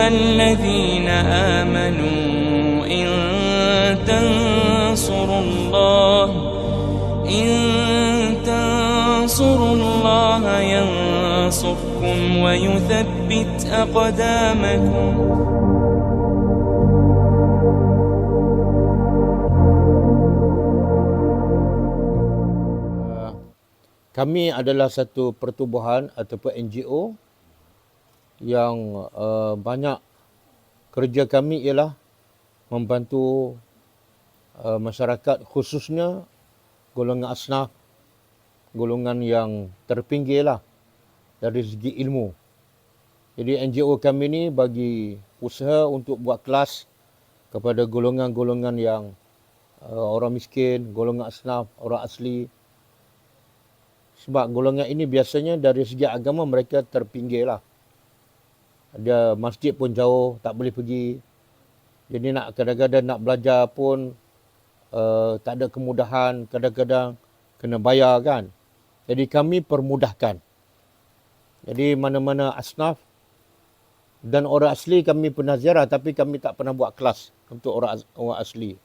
الذين آمنوا إن تنصروا الله ينصركم ويثبت أقدامكم. Kami adalah satu pertubuhan ataupun NGO yang banyak kerja kami ialah membantu masyarakat, khususnya golongan asnaf, golongan yang terpinggir lah dari segi ilmu. Jadi NGO kami ni bagi usaha untuk buat kelas kepada golongan-golongan yang orang miskin, golongan asnaf, orang asli. Sebab golongan ini biasanya dari segi agama mereka terpinggir lah. Dia masjid pun jauh, tak boleh pergi. Jadi kadang-kadang nak belajar pun tak ada kemudahan, kadang-kadang kena bayar kan. Jadi kami permudahkan. Jadi mana-mana asnaf dan orang asli kami pernah ziarah, tapi kami tak pernah buat kelas untuk orang asli.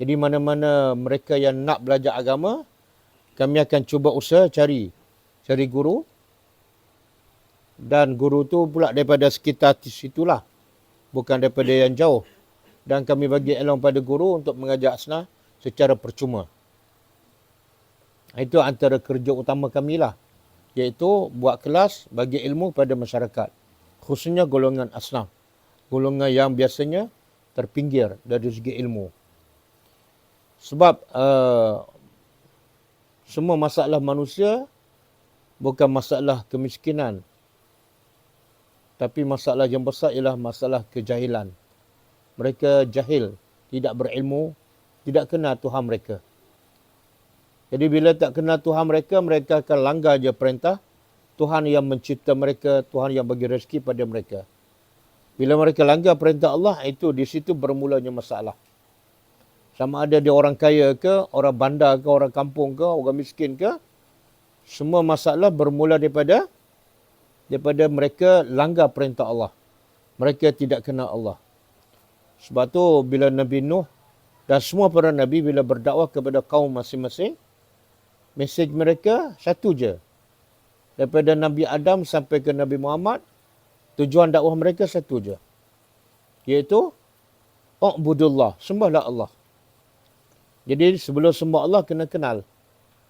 Jadi mana-mana mereka yang nak belajar agama, kami akan cuba usaha cari guru. Dan guru tu pula daripada sekitar situlah. Bukan daripada yang jauh. Dan kami bagi allowance pada guru untuk mengajar asnaf secara percuma. Itu antara kerja utama kami lah. Iaitu buat kelas, bagi ilmu pada masyarakat. Khususnya golongan asnaf. Golongan yang biasanya terpinggir dari segi ilmu. Sebab semua masalah manusia bukan masalah kemiskinan. Tapi masalah yang besar ialah masalah kejahilan. Mereka jahil, tidak berilmu, tidak kenal Tuhan mereka. Jadi bila tak kenal Tuhan mereka, mereka akan langgar je perintah Tuhan yang mencipta mereka, Tuhan yang bagi rezeki pada mereka. Bila mereka langgar perintah Allah, itu di situ bermulanya masalah. Sama ada dia orang kaya ke, orang bandar ke, orang kampung ke, orang miskin ke. Semua masalah bermula daripada mereka langgar perintah Allah. Mereka tidak kenal Allah. Sebab tu bila Nabi Nuh dan semua para Nabi bila berdakwah kepada kaum masing-masing, mesej mereka satu je. Daripada Nabi Adam sampai ke Nabi Muhammad, tujuan dakwah mereka satu je. Iaitu, U'budullah, sembahlah Allah. Jadi sebelum sembah Allah kena kenal.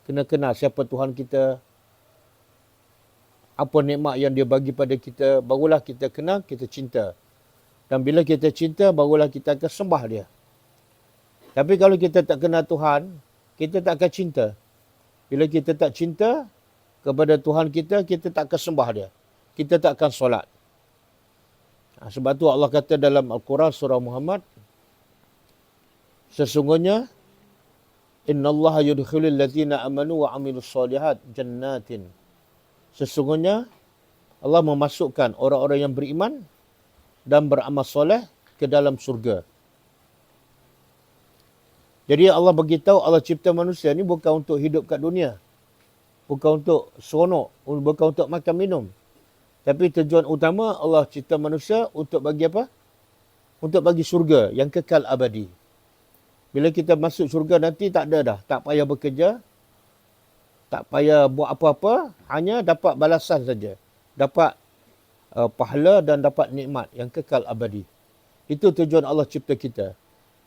Kena kenal siapa Tuhan kita. Apa nikmat yang dia bagi pada kita. Barulah kita kenal, kita cinta. Dan bila kita cinta, barulah kita akan sembah dia. Tapi kalau kita tak kenal Tuhan, kita tak akan cinta. Bila kita tak cinta kepada Tuhan kita, kita tak akan sembah dia. Kita tak akan solat. Sebab tu Allah kata dalam Al-Quran surah Muhammad, sesungguhnya innallaha yudkhilul ladzina amanu wa amilus solihat jannatin. Sesungguhnya Allah memasukkan orang-orang yang beriman dan beramal soleh ke dalam surga. Jadi Allah beritahu Allah cipta manusia ni bukan untuk hidup kat dunia. Bukan untuk seronok, bukan untuk makan minum. Tapi tujuan utama Allah cipta manusia untuk bagi apa? Untuk bagi surga yang kekal abadi. Bila kita masuk syurga nanti tak ada dah. Tak payah bekerja. Tak payah buat apa-apa. Hanya dapat balasan saja. Dapat pahala dan dapat nikmat yang kekal abadi. Itu tujuan Allah cipta kita.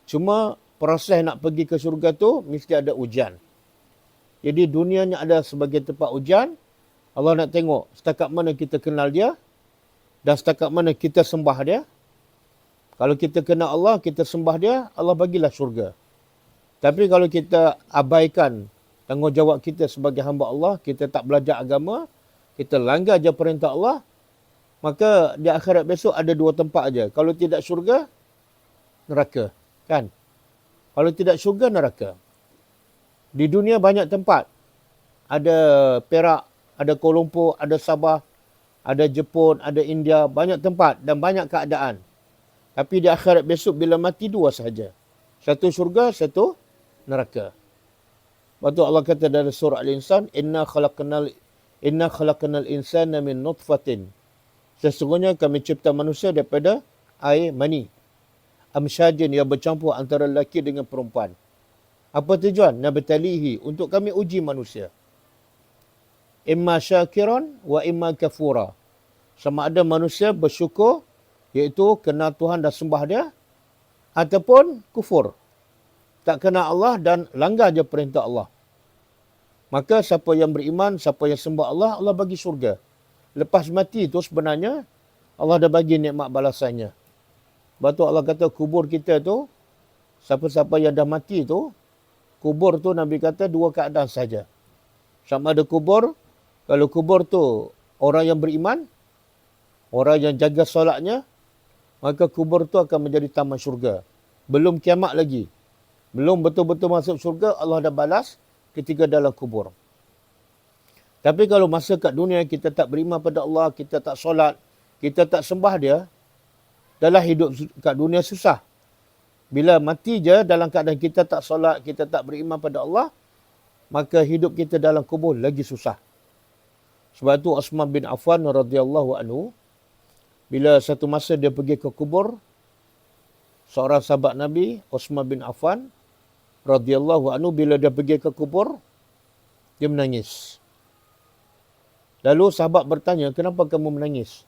Cuma proses nak pergi ke syurga tu mesti ada ujian. Jadi dunianya ada sebagai tempat ujian. Allah nak tengok setakat mana kita kenal dia. Dan setakat mana kita sembah dia. Kalau kita kenal Allah, kita sembah dia, Allah bagilah syurga. Tapi kalau kita abaikan tanggungjawab kita sebagai hamba Allah, kita tak belajar agama, kita langgar je perintah Allah, maka di akhirat besok ada dua tempat aja. Kalau tidak syurga, neraka. Kan? Kalau tidak syurga, neraka. Di dunia banyak tempat. Ada Perak, ada Kuala Lumpur, ada Sabah, ada Jepun, ada India, banyak tempat dan banyak keadaan. Tapi di akhirat besok bila mati dua sahaja. Satu syurga, satu neraka. Lepas tu Allah kata dalam surah Al-Insan, Inna khalaqnal insana min nutfatin. Sesungguhnya kami cipta manusia daripada air mani. Amsyajin yang bercampur antara lelaki dengan perempuan. Apa tujuan? Nabtalihi, untuk kami uji manusia. Imma syakiran wa imma kafura. Sama ada manusia bersyukur, iaitu kenal Tuhan dan sembah dia, ataupun kufur. Tak kenal Allah dan langgar je perintah Allah. Maka siapa yang beriman, siapa yang sembah Allah, Allah bagi syurga. Lepas mati itu sebenarnya, Allah dah bagi nikmat balasannya. Sebab tu Allah kata kubur kita tu, siapa-siapa yang dah mati tu, kubur tu Nabi kata dua keadaan saja. Sama ada kubur, kalau kubur tu orang yang beriman, orang yang jaga solatnya, maka kubur tu akan menjadi taman syurga. Belum kiamat lagi. Belum betul-betul masuk syurga, Allah dah balas ketika dalam kubur. Tapi kalau masa kat dunia kita tak beriman pada Allah, kita tak solat, kita tak sembah dia, dalam hidup kat dunia susah. Bila mati je dalam keadaan kita tak solat, kita tak beriman pada Allah, maka hidup kita dalam kubur lagi susah. Sebab tu Uthman bin Affan radhiyallahu anhu, bila satu masa dia pergi ke kubur, seorang sahabat Nabi, Uthman bin Affan radhiyallahu anhu, bila dia pergi ke kubur, dia menangis. Lalu sahabat bertanya, kenapa kamu menangis?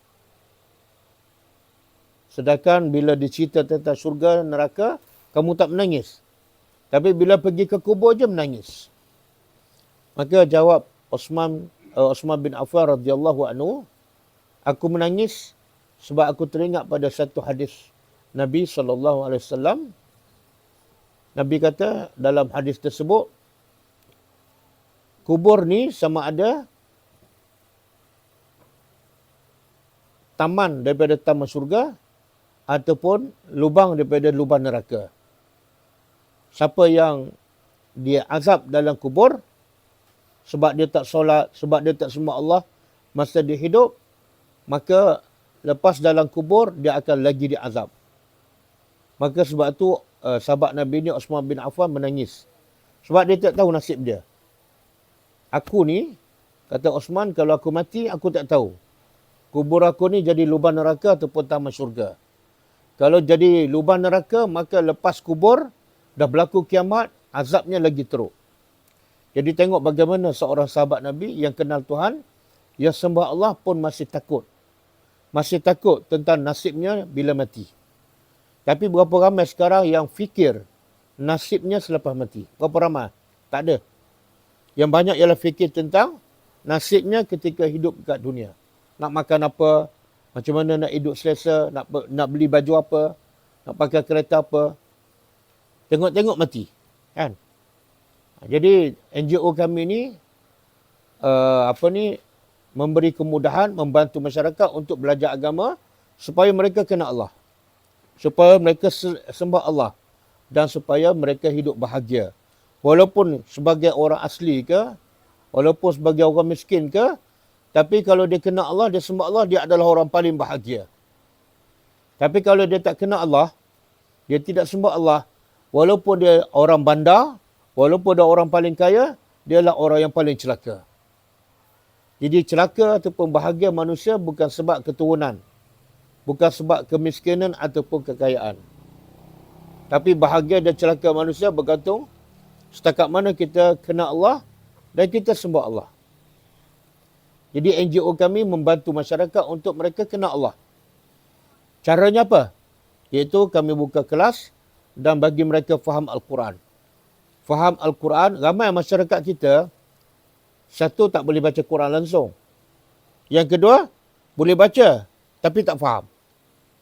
Sedangkan bila dicerita tentang syurga, neraka, kamu tak menangis. Tapi bila pergi ke kubur je menangis. Maka jawab Uthman bin Affan radhiyallahu anhu, aku menangis sebab aku teringat pada satu hadis Nabi SAW. Nabi kata dalam hadis tersebut, kubur ni sama ada taman daripada taman syurga ataupun lubang daripada lubang neraka. Siapa yang dia azab dalam kubur sebab dia tak solat, sebab dia tak sembah Allah masa dia hidup, maka lepas dalam kubur dia akan lagi diazab. Maka sebab tu sahabat Nabi ni Uthman bin Affan menangis. Sebab dia tak tahu nasib dia. Aku ni, kata Uthman, kalau aku mati aku tak tahu. Kubur aku ni jadi lubang neraka ataupun taman syurga. Kalau jadi lubang neraka, maka lepas kubur, dah berlaku kiamat, azabnya lagi teruk. Jadi tengok bagaimana seorang sahabat Nabi yang kenal Tuhan, yang sembah Allah pun masih takut. Masih takut tentang nasibnya bila mati. Tapi berapa ramai sekarang yang fikir nasibnya selepas mati? Berapa ramai? Tak ada. Yang banyak ialah fikir tentang nasibnya ketika hidup kat dunia. Nak makan apa, macam mana nak hidup selesa, nak beli baju apa, nak pakai kereta apa. Tengok-tengok mati. Kan? Jadi NGO kami ni, memberi kemudahan, membantu masyarakat untuk belajar agama supaya mereka kenal Allah. Supaya mereka sembah Allah. Dan supaya mereka hidup bahagia. Walaupun sebagai orang asli ke, walaupun sebagai orang miskin ke, tapi kalau dia kenal Allah, dia sembah Allah, dia adalah orang paling bahagia. Tapi kalau dia tak kenal Allah, dia tidak sembah Allah, walaupun dia orang bandar, walaupun dia orang paling kaya, dia adalah orang yang paling celaka. Jadi celaka ataupun bahagia manusia bukan sebab keturunan. Bukan sebab kemiskinan ataupun kekayaan. Tapi bahagia dan celaka manusia bergantung setakat mana kita kenal Allah dan kita sembah Allah. Jadi NGO kami membantu masyarakat untuk mereka kenal Allah. Caranya apa? Iaitu kami buka kelas dan bagi mereka faham Al-Quran. Faham Al-Quran, ramai masyarakat kita, satu, tak boleh baca Quran langsung. Yang kedua, boleh baca tapi tak faham.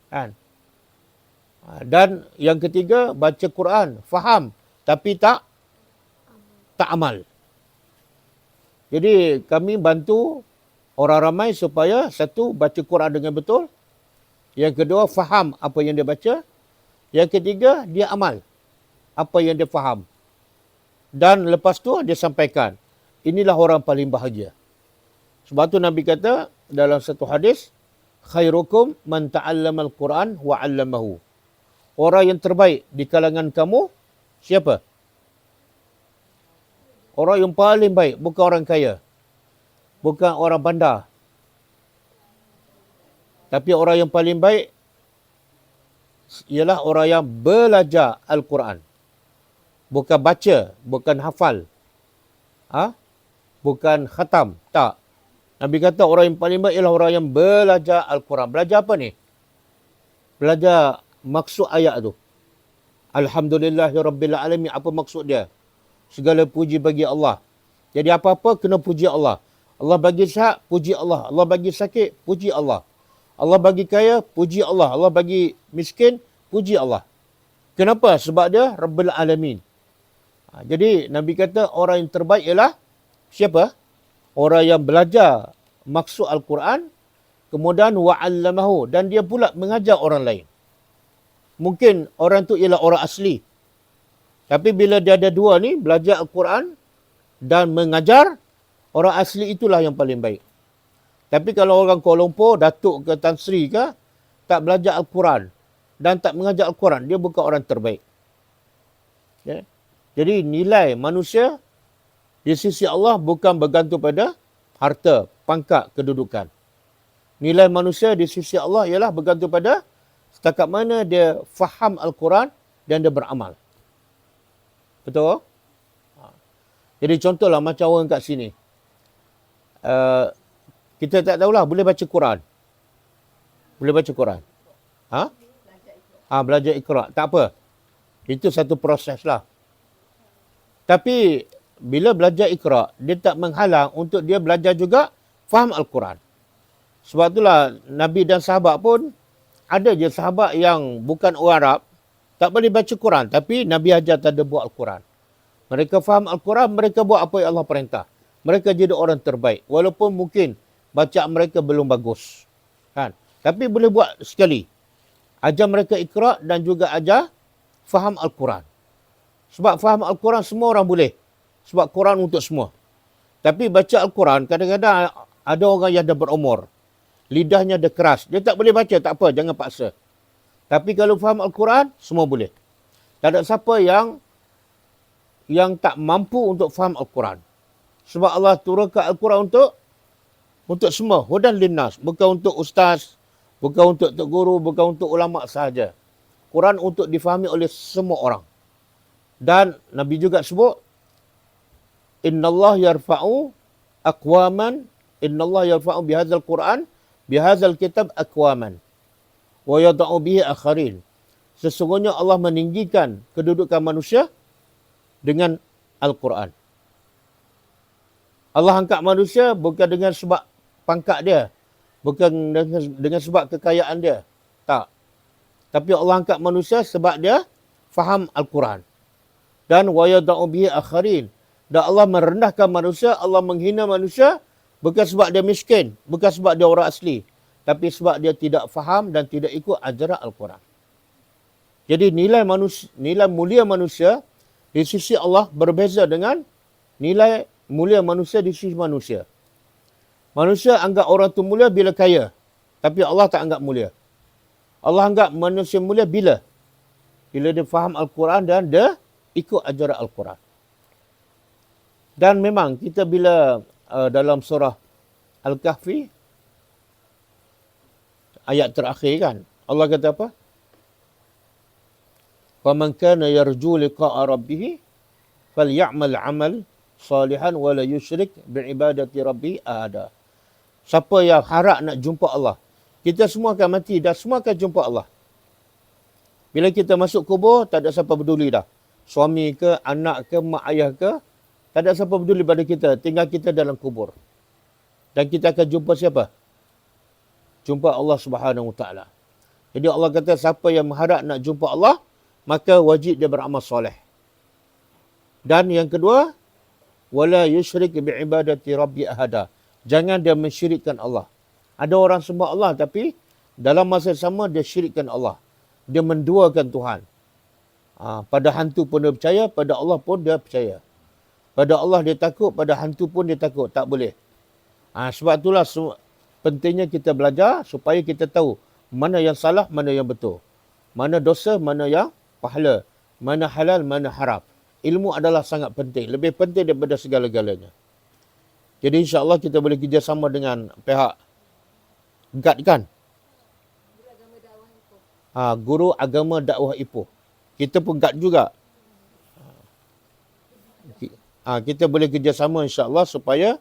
Kan? Dan yang ketiga, baca Quran, faham tapi tak amal. Jadi kami bantu orang ramai supaya satu, baca Quran dengan betul. Yang kedua, faham apa yang dia baca. Yang ketiga, dia amal apa yang dia faham. Dan lepas tu dia sampaikan. Inilah orang paling bahagia. Sebab tu Nabi kata dalam satu hadis, khairukum man ta'allamal Quran wa 'allamahu. Orang yang terbaik di kalangan kamu siapa? Orang yang paling baik, bukan orang kaya. Bukan orang bandar. Tapi orang yang paling baik ialah orang yang belajar Al-Quran. Bukan baca, bukan hafal. Bukan khatam. Tak. Nabi kata orang yang paling baik ialah orang yang belajar Al-Quran. Belajar apa ni? Belajar maksud ayat tu. Alhamdulillahirrabbilalamin. Apa maksud dia? Segala puji bagi Allah. Jadi apa-apa kena puji Allah. Allah bagi sihat, puji Allah. Allah bagi sakit, puji Allah. Allah bagi kaya, puji Allah. Allah bagi miskin, puji Allah. Kenapa? Sebab dia Rabbil Alamin. Jadi Nabi kata orang yang terbaik ialah siapa? Orang yang belajar maksud Al-Quran, kemudian wa'allamahu, dan dia pula mengajar orang lain. Mungkin orang tu ialah orang asli. Tapi bila dia ada dua ni, belajar Al-Quran dan mengajar, orang asli itulah yang paling baik. Tapi kalau orang Kuala Lumpur, Datuk ke Tan Sri ke, tak belajar Al-Quran dan tak mengajar Al-Quran, dia bukan orang terbaik. Ya? Jadi nilai manusia di sisi Allah bukan bergantung pada harta, pangkat, kedudukan. Nilai manusia di sisi Allah ialah bergantung pada setakat mana dia faham Al-Quran dan dia beramal. Betul? Jadi contohlah macam orang kat sini. Kita tak tahulah boleh baca Quran. Boleh baca Quran. Belajar Iqra. Tak apa. Itu satu proses lah. Tapi bila belajar Iqra, dia tak menghalang untuk dia belajar juga faham Al-Quran. Sebab itulah Nabi dan sahabat pun ada je sahabat yang bukan orang Arab, tak boleh baca Quran. Tapi Nabi ajar tadabbur Al-Quran. Mereka faham Al-Quran, mereka buat apa yang Allah perintah. Mereka jadi orang terbaik. Walaupun mungkin bacaan mereka belum bagus. Kan? Tapi boleh buat sekali. Ajar mereka Iqra dan juga ajar faham Al-Quran. Sebab faham Al-Quran semua orang boleh. Sebab Quran untuk semua. Tapi baca Al-Quran, kadang-kadang ada orang yang dah berumur. Lidahnya dah keras. Dia tak boleh baca, tak apa, jangan paksa. Tapi kalau faham Al-Quran, semua boleh. Tak ada siapa yang tak mampu untuk faham Al-Quran. Sebab Allah turunkan Al-Quran untuk semua. Hudan linnas. Bukan untuk ustaz, bukan untuk tok guru, bukan untuk ulama sahaja. Quran untuk difahami oleh semua orang. Dan Nabi juga sebut, Innallah yarfa'u aqwaman, Innallah yarfa'u bihadzal Quran, bihadzal kitab aqwaman, wa yada'u bihi akharin. Sesungguhnya Allah meninggikan kedudukan manusia dengan Al-Quran. Allah angkat manusia bukan dengan sebab pangkat dia, bukan dengan sebab kekayaan dia. Tak. Tapi Allah angkat manusia sebab dia faham Al-Quran. Dan wa yada'u bihi akharin. Dan Allah merendahkan manusia, Allah menghina manusia bukan sebab dia miskin, bukan sebab dia orang asli, tapi sebab dia tidak faham dan tidak ikut ajaran Al-Quran. Jadi nilai mulia manusia di sisi Allah berbeza dengan nilai mulia manusia di sisi manusia. Manusia anggap orang tu mulia bila kaya, tapi Allah tak anggap mulia. Allah anggap manusia mulia bila dia faham Al-Quran dan dia ikut ajaran Al-Quran. Dan memang kita bila dalam surah Al-Kahfi, ayat terakhir kan, Allah kata apa? فَمَنْ كَانَ يَرْجُو لِقَاءَ رَبِّهِ فَلْيَعْمَلْ عَمَلْ صَالِحًا وَلَا يُشْرِكْ بِعِبَادَةِ رَبِّهِ أَحَدًا. Siapa yang harap nak jumpa Allah, kita semua akan mati dan semua akan jumpa Allah. Bila kita masuk kubur, tak ada siapa peduli dah. Suami ke, anak ke, mak ayah ke, tak ada siapa peduli pada kita. Tinggal kita dalam kubur. Dan kita akan jumpa siapa? Jumpa Allah Subhanahu Wa Taala. Jadi Allah kata siapa yang mengharap nak jumpa Allah, maka wajib dia beramal soleh. Dan yang kedua, wala yusyrik bi'ibadati rabbi ahada. Jangan dia mensyirikkan Allah. Ada orang sembah Allah tapi dalam masa sama dia syirikkan Allah. Dia menduakan Tuhan. Pada hantu pun dia percaya, pada Allah pun dia percaya. Pada Allah dia takut, pada hantu pun dia takut. Tak boleh. Sebab itulah pentingnya kita belajar supaya kita tahu mana yang salah, mana yang betul. Mana dosa, mana yang pahala. Mana halal, mana haram. Ilmu adalah sangat penting. Lebih penting daripada segala-galanya. Jadi insya-Allah kita boleh kerjasama dengan pihak GAD kan. Guru agama dakwah Ipoh. Kita pun guide juga. Kita boleh kerjasama insya-Allah supaya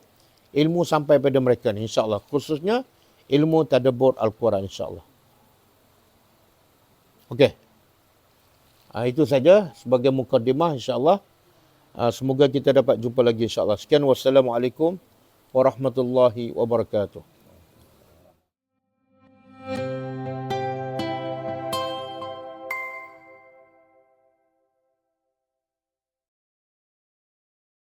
ilmu sampai pada mereka ni insya-Allah. Khususnya ilmu tadabbur Al-Quran insya-Allah. Okey. Itu saja sebagai mukadimah insya-Allah. Semoga kita dapat jumpa lagi insya-Allah. Sekian, wassalamualaikum warahmatullahi wabarakatuh.